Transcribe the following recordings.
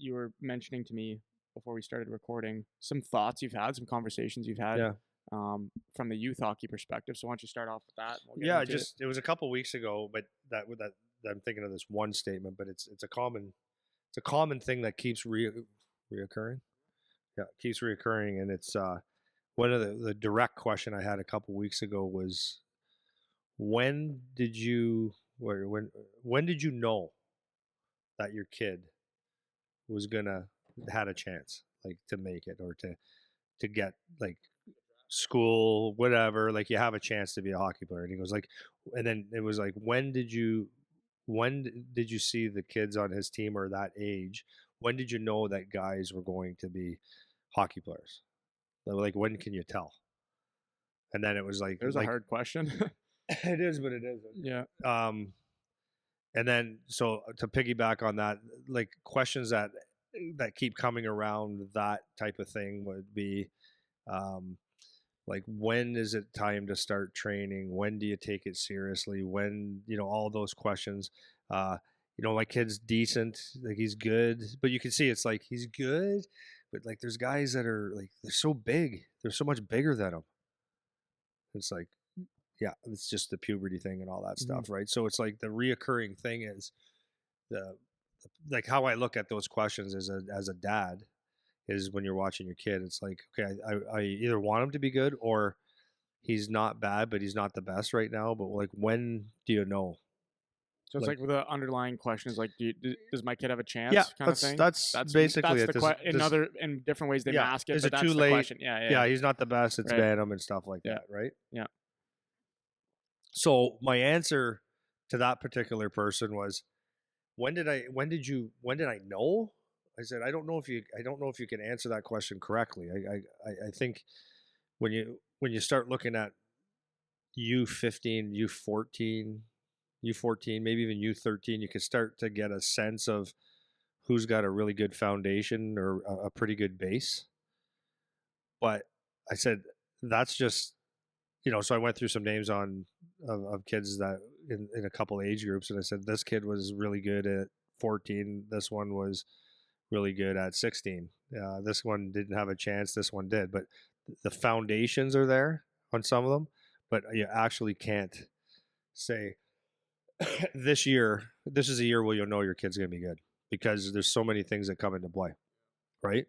you were mentioning to me before we started recording some thoughts you've had, some conversations you've had Yeah. from the youth hockey perspective. So why don't you start off with that? And we'll get Yeah, into it. it was a couple weeks ago, but that I'm thinking of this one statement, but it's a common thing that keeps reoccurring. Yeah, it keeps reoccurring, and it's one of the direct question I had a couple weeks ago was when did you where when did you know that your kid was gonna had a chance like to make it or to get like school, whatever, like you have a chance to be a hockey player. And he goes like, and then it was like, when did you see the kids on his team or that age? When did you know that guys were going to be hockey players? Like when can you tell? And then it was There's a hard question. it is, but it isn't. Yeah. And then so to piggyback on that, like questions that keep coming around that type of thing would be, um, like when is it time to start training, when do you take it seriously, when, all those questions. uh my kid's decent, like he's good, but you can see it's like he's good, but like there's guys that are like they're so big, they're so much bigger than him. It's like, yeah, it's just the puberty thing and all that stuff, right? So it's like the reoccurring thing is the like how I look at those questions as a dad is when you're watching your kid, it's like, okay, I either want him to be good or he's not bad, but he's not the best right now. But like, when do you know? So it's Like, like the underlying question is like, does my kid have a yeah, chance, kind of thing? that's basically That's it. the in different ways they Yeah, mask it, is but it too that's the late? question. Yeah, Yeah, he's not the best. It's right. ban him and stuff like Yeah, that, right? yeah. So my answer to that particular person was, when did I know? I said, I don't know if you can answer that question correctly. I think when you start looking at U15, U14, maybe even U13, you can start to get a sense of who's got a really good foundation or a pretty good base. But I said, that's just, so I went through some names of kids that in a couple age groups, and I said, this kid was really good at 14. This one was really good at 16. This one didn't have a chance. This one did. But the foundations are there on some of them, but you actually can't say this is a year where you'll know your kid's going to be good, because there's so many things that come into play, right?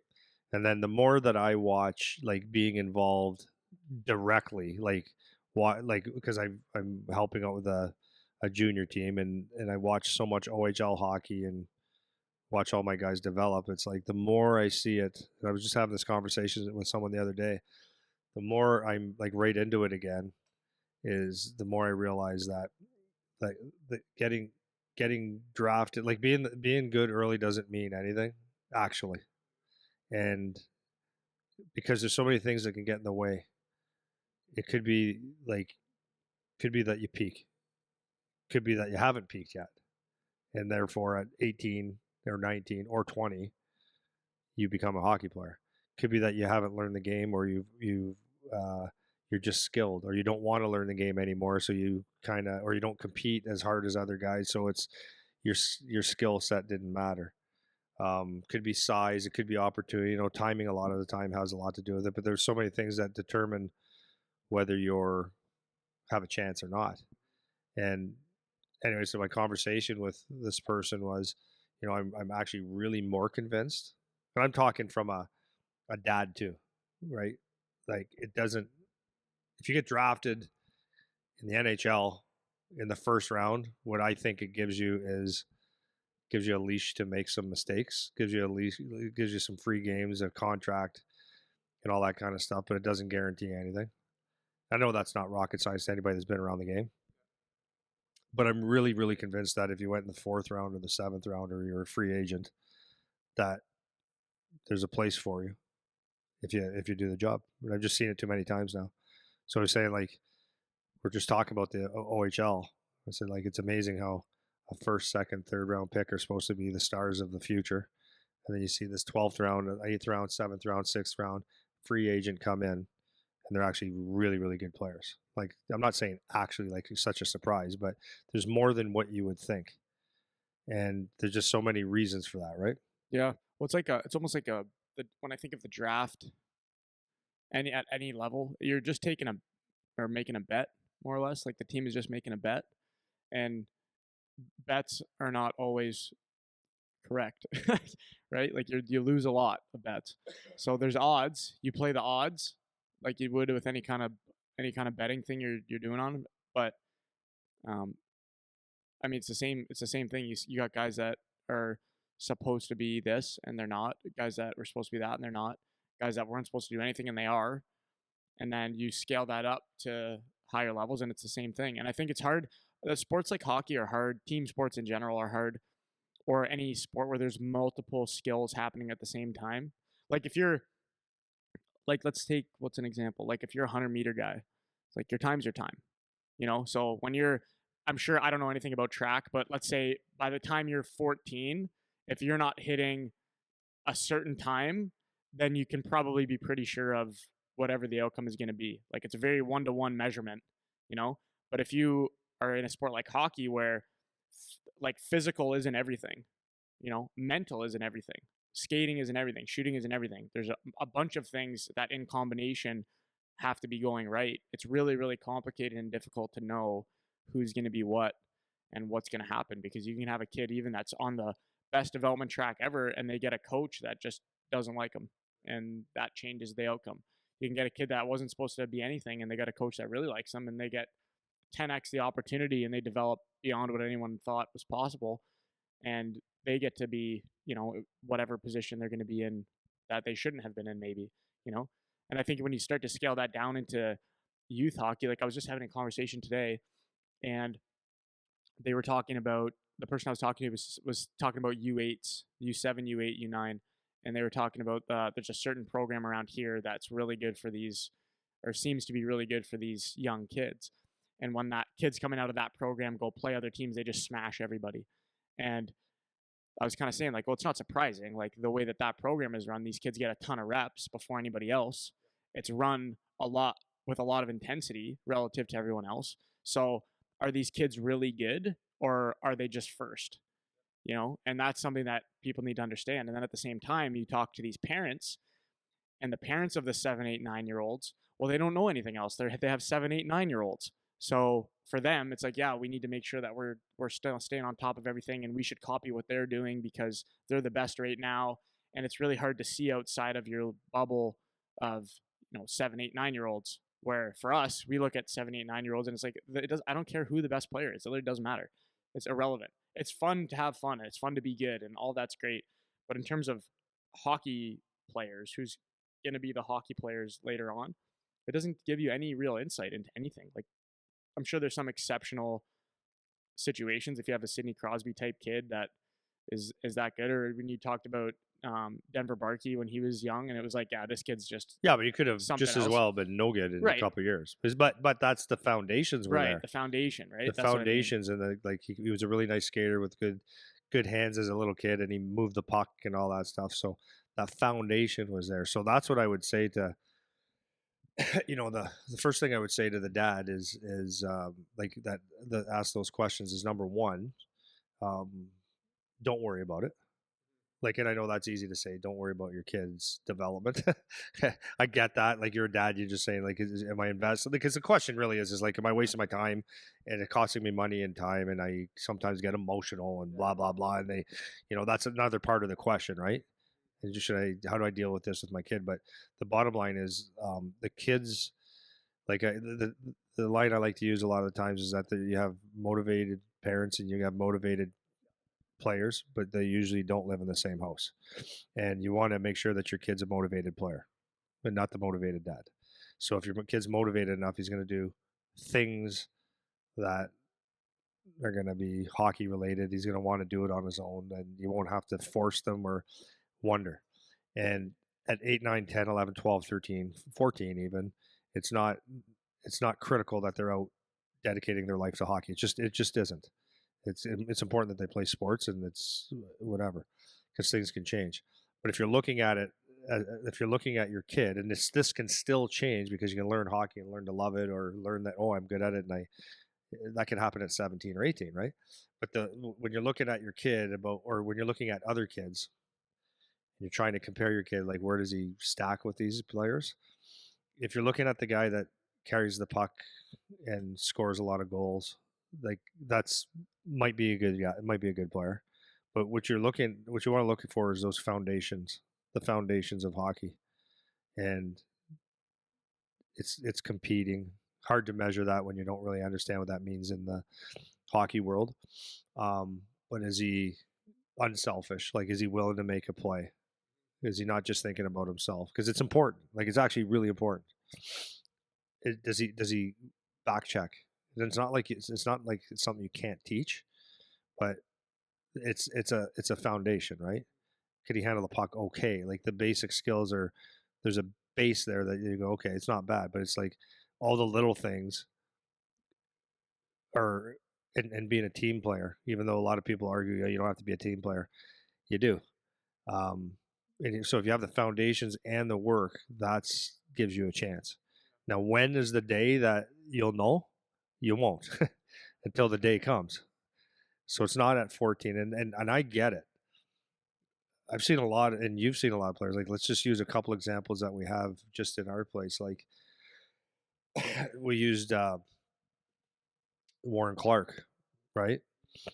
And then the more that I watch, like being involved directly, like because I'm helping out with a junior team, and I watch so much OHL hockey and watch all my guys develop. It's like the more I see it, and I was just having this conversation with someone the other day, the more I'm like right into it again, is the more I realize that like getting drafted, like being good early doesn't mean anything actually, and because there's so many things that can get in the way. It could be that you peak, could be that you haven't peaked yet, and therefore at 18 or 19 or 20 you become a hockey player. Could be that you haven't learned the game, or you're just skilled, or you don't want to learn the game anymore, so or you don't compete as hard as other guys, so it's your skill set didn't matter. Could be size, it could be opportunity. Timing a lot of the time has a lot to do with it, but there's so many things that determine whether you're have a chance or not. And anyway, so my conversation with this person was, I'm actually really more convinced, and I'm talking from a dad too, right? Like it doesn't, if you get drafted in the NHL in the first round, what I think it gives you is gives you a leash to make some mistakes, gives you a leash, gives you some free games, a contract, and all that kind of stuff, but it doesn't guarantee anything. I know that's not rocket science to anybody that's been around the game, but I'm really, really convinced that if you went in the fourth round or the seventh round, or you're a free agent, that there's a place for you if you do the job. And I've just seen it too many times now. So I was saying, like, we're just talking about the OHL. I said, like, it's amazing how a first, second, third round pick are supposed to be the stars of the future. And then you see this 12th round, 8th round, 7th round, 6th round free agent come in, and they're actually really, really good players. Like, I'm not saying actually like such a surprise, but there's more than what you would think. And there's just so many reasons for that, right? Yeah. Well, it's almost like when I think of the draft, at any level, you're just taking a or making a bet more or less. Like the team is just making a bet, and bets are not always correct, right? Like you lose a lot of bets. So there's odds. You play the odds like you would with any kind of betting thing you're doing on. But um, I mean, it's the same thing. You got guys that are supposed to be this and they're not. Guys that were supposed to be that and they're not. Guys that weren't supposed to do anything and they are. And then you scale that up to higher levels and it's the same thing. And I think it's hard. Sports like hockey are hard. Team sports in general are hard, or any sport where there's multiple skills happening at the same time. Like if you're like, let's take what's an example. Like if you're a 100-meter guy, it's like your time's your time. So when you're, I'm sure I don't know anything about track, but let's say by the time you're 14, if you're not hitting a certain time, then you can probably be pretty sure of whatever the outcome is going to be. Like it's a very one-to-one measurement, you know. But if you are in a sport like hockey where like physical isn't everything, mental isn't everything, skating isn't everything, shooting isn't everything. There's a bunch of things that in combination have to be going right. It's really, really complicated and difficult to know who's going to be what and what's going to happen, because you can have a kid even that's on the best development track ever and they get a coach that just doesn't like them, and that changes the outcome. You can get a kid that wasn't supposed to be anything and they got a coach that really likes them and they get 10x the opportunity and they develop beyond what anyone thought was possible, and they get to be, whatever position they're going to be in that they shouldn't have been in, maybe, you know. And I think when you start to scale that down into youth hockey, like I was just having a conversation today, and they were talking about, the person I was talking to was talking about U8s, U7, U8, U9, and they were talking about there's a certain program around here that's really good for these, or seems to be really good for these young kids. And when that kids coming out of that program go play other teams, they just smash everybody. And I was kind of saying, like, well, it's not surprising. Like the way that that program is run, these kids get a ton of reps before anybody else. It's run a lot with a lot of intensity relative to everyone else. So are these kids really good, or are they just first? And that's something that people need to understand. And then at the same time, you talk to these parents, and the parents of the 7, 8, 9 year olds, well, they don't know anything else. They have 7, 8, 9 year olds. So for them, it's like, yeah, we need to make sure that we're still staying on top of everything, and we should copy what they're doing because they're the best right now. And it's really hard to see outside of your bubble of 7, 8, 9 year olds. Where for us, we look at 7, 8, 9 year olds, and it's like it does. I don't care who the best player is. It really doesn't matter. It's irrelevant. It's fun to have fun. And it's fun to be good, and all that's great. But in terms of hockey players, who's going to be the hockey players later on, it doesn't give you any real insight into anything. Like I'm sure there's some exceptional situations if you have a Sidney Crosby type kid that is that good, or when you talked about Denver Barkey when he was young, and it was like, yeah, this kid's just Yeah, but you could have something just as else. well been no good in a Right, couple of years. But that's the foundations were right. there. The foundation, right? The That's what I mean. foundations and like he was a really nice skater with good hands as a little kid, and he moved the puck and all that stuff. So that foundation was there. So that's what I would say to the first thing I would say to the dad is like that ask those questions is number one, um, don't worry about it. Like, and I know that's easy to say, don't worry about your kids' development. I get that. Like, you're a dad, you're just saying, like, am I investing? Because the question really is like, am I wasting my time and it costing me money and time? And I sometimes get emotional and blah, blah, blah. And that's another part of the question, right? And how do I deal with this with my kid? But the bottom line is the kids, like the line I like to use a lot of the times is that you have motivated parents and you have motivated players, but they usually don't live in the same house. And you want to make sure that your kid's a motivated player, but not the motivated dad. So if your kid's motivated enough, he's going to do things that are going to be hockey related. He's going to want to do it on his own, and you won't have to force them or wonder. And at 8, 9, 10, 11, 12, 13, 14 even, it's not critical that they're out dedicating their life to hockey. It just isn't. It's important that they play sports, and it's whatever, because things can change. But if you're looking at it, if you're looking at your kid, and this can still change because you can learn hockey and learn to love it, or learn that, oh, I'm good at it, and that can happen at 17 or 18, right? But when you're looking at your kid or when you're looking at other kids, you're trying to compare your kid, like where does he stack with these players? If you're looking at the guy that carries the puck and scores a lot of goals, like that's might be a good guy, it might be a good player. But what you want to look for is those foundations, the foundations of hockey, and it's competing. Hard to measure that when you don't really understand what that means in the hockey world. But is he unselfish? Like, is he willing to make a play? Is he not just thinking about himself? Because it's important. Like, it's actually really important. Does he back check? And it's not like it's something you can't teach, but it's a foundation, right? Could he handle the puck okay? Like the basic skills are there's a base there that you go, okay, it's not bad, but it's like all the little things are and being a team player, even though a lot of people argue, yeah, you don't have to be a team player. You do. And so if you have the foundations and the work, that's gives you a chance. Now, when is the day that you'll know? You won't until the day comes. So it's not at 14, and I get it. I've seen a lot, and you've seen a lot of players. Like, let's just use a couple examples that we have just in our place. Like, we used Warren Clark, right?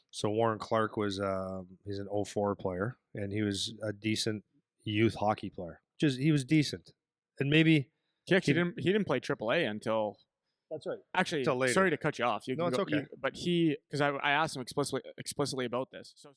So Warren Clark was he's an '04 player, and he was a decent youth hockey player. Just he was decent, and maybe Yeah, he didn't play AAA until that's right. actually. Till later. Sorry to cut you off. You No, can it's go, okay. but because I asked him explicitly about this. So